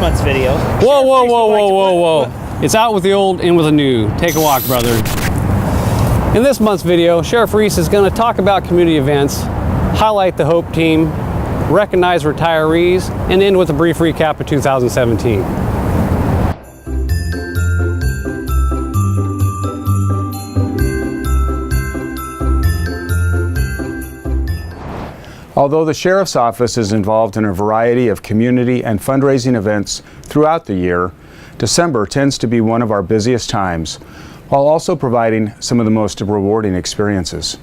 month's video. Whoa, whoa, whoa, whoa, whoa, whoa. It's out with the old, in with the new. Take a walk, brother. In this month's video, Sheriff Reese is going to talk about community events, highlight the HOPE team, recognize retirees, and end with a brief recap of 2017. Although the Sheriff's Office is involved in a variety of community and fundraising events throughout the year, December tends to be one of our busiest times, while also providing some of the most rewarding experiences.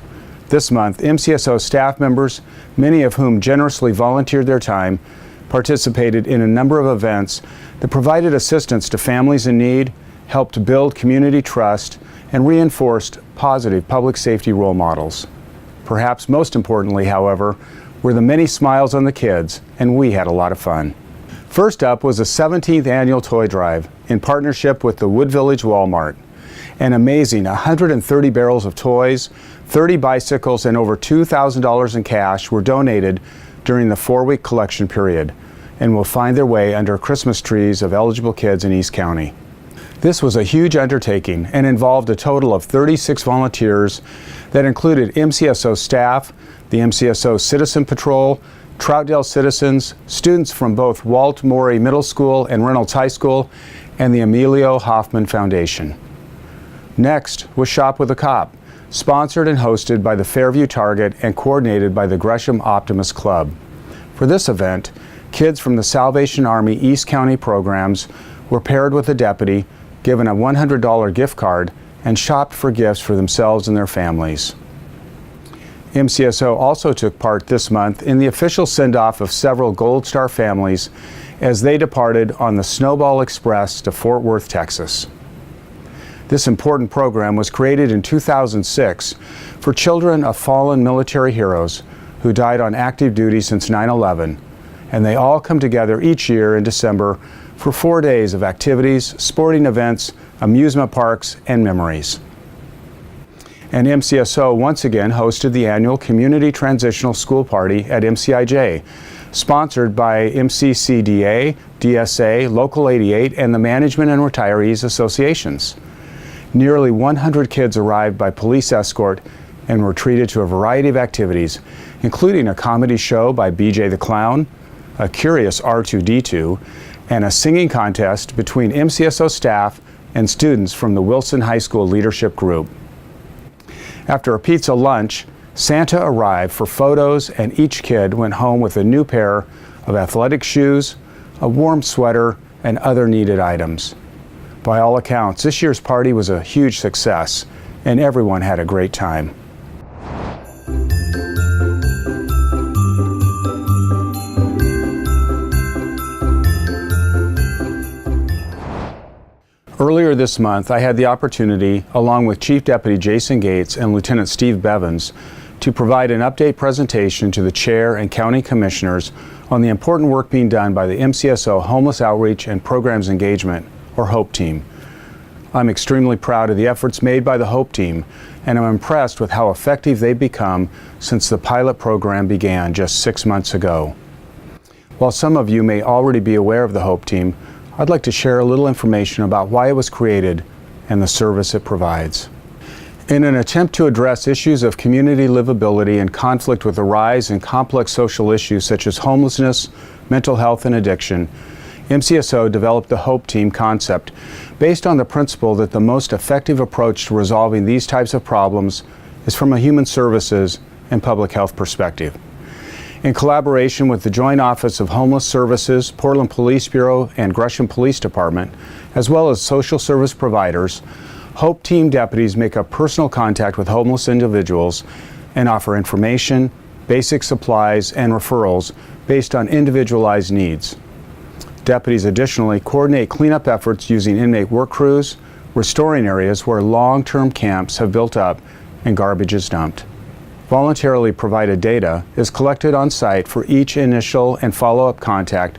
This month, MCSO staff members, many of whom generously volunteered their time, participated in a number of events that provided assistance to families in need, helped build community trust, and reinforced positive public safety role models. Perhaps most importantly, however, were the many smiles on the kids, and we had a lot of fun. First up was the 17th annual toy drive in partnership with the Wood Village Walmart. An amazing 130 barrels of toys, 30 bicycles, and over $2,000 in cash were donated during the 4-week collection period and will find their way under Christmas trees of eligible kids in East County. This was a huge undertaking and involved a total of 36 volunteers that included MCSO staff, the MCSO Citizen Patrol, Troutdale citizens, students from both Walt Morey Middle School and Reynolds High School, and the Emilio Hoffman Foundation. Next was Shop with a Cop, sponsored and hosted by the Fairview Target and coordinated by the Gresham Optimist Club. For this event, kids from the Salvation Army East County programs were paired with a deputy, given a $100 gift card, and shopped for gifts for themselves and their families. MCSO also took part this month in the official send-off of several Gold Star families as they departed on the Snowball Express to Fort Worth, Texas. This important program was created in 2006 for children of fallen military heroes who died on active duty since 9/11, and they all come together each year in December for 4 days of activities, sporting events, amusement parks, and memories. And MCSO once again hosted the annual Community Transitional School Party at MCIJ, sponsored by MCCDA, DSA, Local 88, and the Management and Retirees Associations. Nearly 100 kids arrived by police escort and were treated to a variety of activities, including a comedy show by BJ the Clown, a curious R2-D2, and a singing contest between MCSO staff and students from the Wilson High School Leadership Group. After a pizza lunch, Santa arrived for photos, and each kid went home with a new pair of athletic shoes, a warm sweater, and other needed items. By all accounts, this year's party was a huge success, and everyone had a great time. Earlier this month, I had the opportunity, along with Chief Deputy Jason Gates and Lieutenant Steve Bevins, to provide an update presentation to the Chair and County Commissioners on the important work being done by the MCSO Homeless Outreach and Programs Engagement, or HOPE team. I'm extremely proud of the efforts made by the HOPE team, and I'm impressed with how effective they've become since the pilot program began just 6 months ago. While some of you may already be aware of the HOPE team, I'd like to share a little information about why it was created and the service it provides. In an attempt to address issues of community livability and conflict with the rise in complex social issues such as homelessness, mental health, and addiction, MCSO developed the HOPE team concept based on the principle that the most effective approach to resolving these types of problems is from a human services and public health perspective. In collaboration with the Joint Office of Homeless Services, Portland Police Bureau, and Gresham Police Department, as well as social service providers, HOPE team deputies make a personal contact with homeless individuals and offer information, basic supplies, and referrals based on individualized needs. Deputies additionally coordinate cleanup efforts using inmate work crews, restoring areas where long-term camps have built up and garbage is dumped. Voluntarily provided data is collected on site for each initial and follow-up contact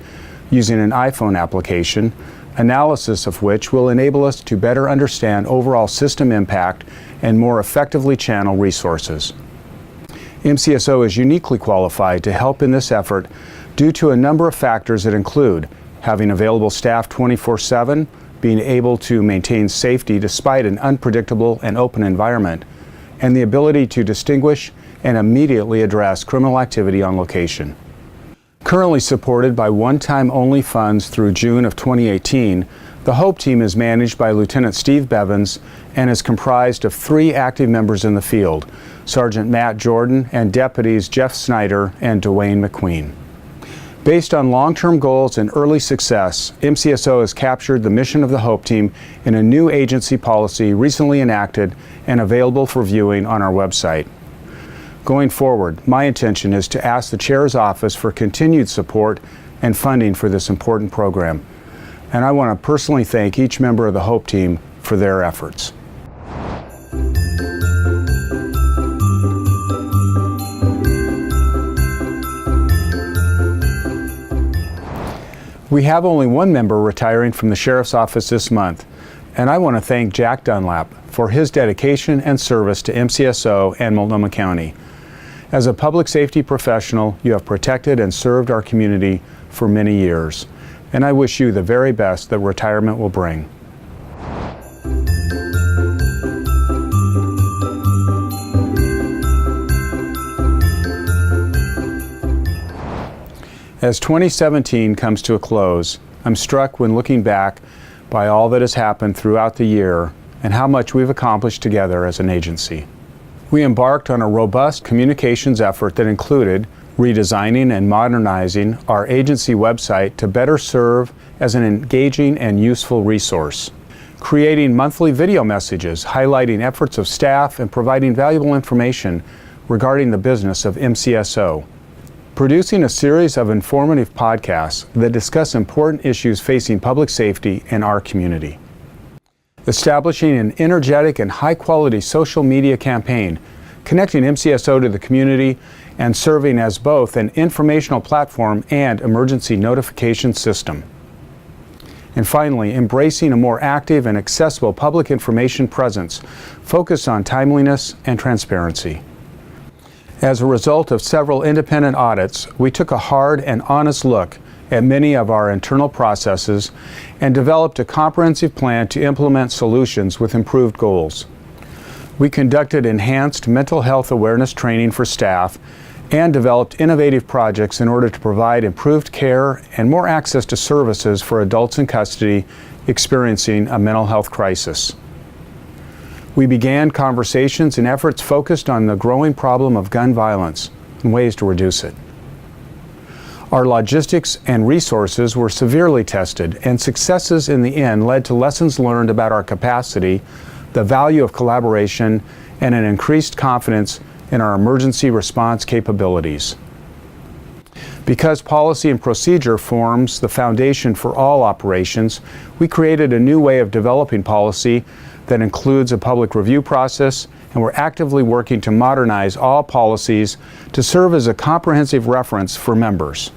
using an iPhone application, analysis of which will enable us to better understand overall system impact and more effectively channel resources. MCSO is uniquely qualified to help in this effort due to a number of factors that include having available staff 24/7, being able to maintain safety despite an unpredictable and open environment, and the ability to distinguish and immediately address criminal activity on location. Currently supported by one-time only funds through June of 2018, the HOPE team is managed by Lieutenant Steve Bevins and is comprised of 3 active members in the field, Sergeant Matt Jordan and Deputies Jeff Snyder and Dwayne McQueen. Based on long-term goals and early success, MCSO has captured the mission of the HOPE team in a new agency policy recently enacted and available for viewing on our website. Going forward, my intention is to ask the Chair's office for continued support and funding for this important program. And I want to personally thank each member of the HOPE team for their efforts. We have only one member retiring from the Sheriff's Office this month, and I want to thank Jack Dunlap for his dedication and service to MCSO and Multnomah County. As a public safety professional, you have protected and served our community for many years, and I wish you the very best that retirement will bring. As 2017 comes to a close, I'm struck when looking back by all that has happened throughout the year and how much we've accomplished together as an agency. We embarked on a robust communications effort that included redesigning and modernizing our agency website to better serve as an engaging and useful resource, creating monthly video messages highlighting efforts of staff and providing valuable information regarding the business of MCSO, producing a series of informative podcasts that discuss important issues facing public safety and our community, establishing an energetic and high-quality social media campaign, connecting MCSO to the community and serving as both an informational platform and emergency notification system. And finally, embracing a more active and accessible public information presence focused on timeliness and transparency. As a result of several independent audits, we took a hard and honest look at many of our internal processes and developed a comprehensive plan to implement solutions with improved goals. We conducted enhanced mental health awareness training for staff and developed innovative projects in order to provide improved care and more access to services for adults in custody experiencing a mental health crisis. We began conversations and efforts focused on the growing problem of gun violence and ways to reduce it. Our logistics and resources were severely tested, and successes in the end led to lessons learned about our capacity, the value of collaboration, and an increased confidence in our emergency response capabilities. Because policy and procedure forms the foundation for all operations, we created a new way of developing policy that includes a public review process, and we're actively working to modernize all policies to serve as a comprehensive reference for members.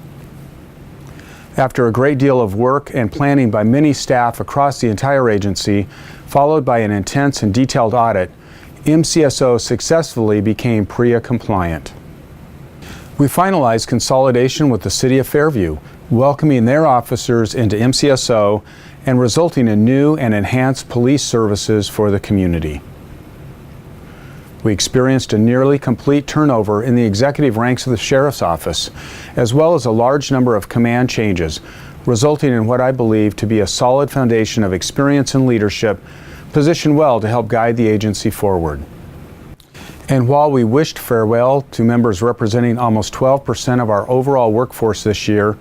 After a great deal of work and planning by many staff across the entire agency, followed by an intense and detailed audit, MCSO successfully became PREA compliant. We finalized consolidation with the City of Fairview, welcoming their officers into MCSO and resulting in new and enhanced police services for the community. We experienced a nearly complete turnover in the executive ranks of the Sheriff's Office, as well as a large number of command changes, resulting in what I believe to be a solid foundation of experience and leadership, positioned well to help guide the agency forward. And while we wished farewell to members representing almost 12% of our overall workforce this year,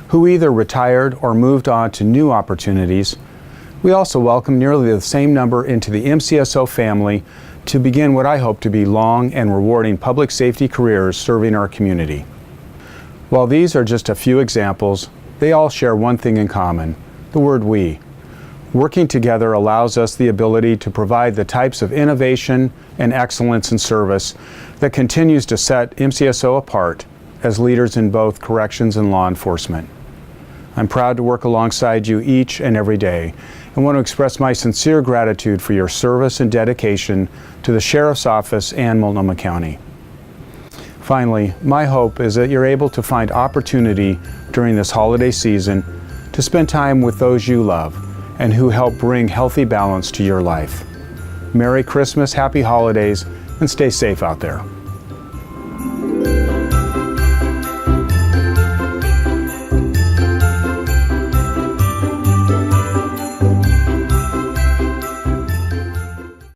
who either retired or moved on to new opportunities, we also welcomed nearly the same number into the MCSO family to begin what I hope to be long and rewarding public safety careers serving our community. While these are just a few examples, they all share one thing in common: the word we. Working together allows us the ability to provide the types of innovation and excellence in service that continues to set MCSO apart as leaders in both corrections and law enforcement. I'm proud to work alongside you each and every day and want to express my sincere gratitude for your service and dedication to the Sheriff's Office and Multnomah County. Finally, my hope is that you're able to find opportunity during this holiday season to spend time with those you love and who help bring healthy balance to your life. Merry Christmas, happy holidays, and stay safe out there.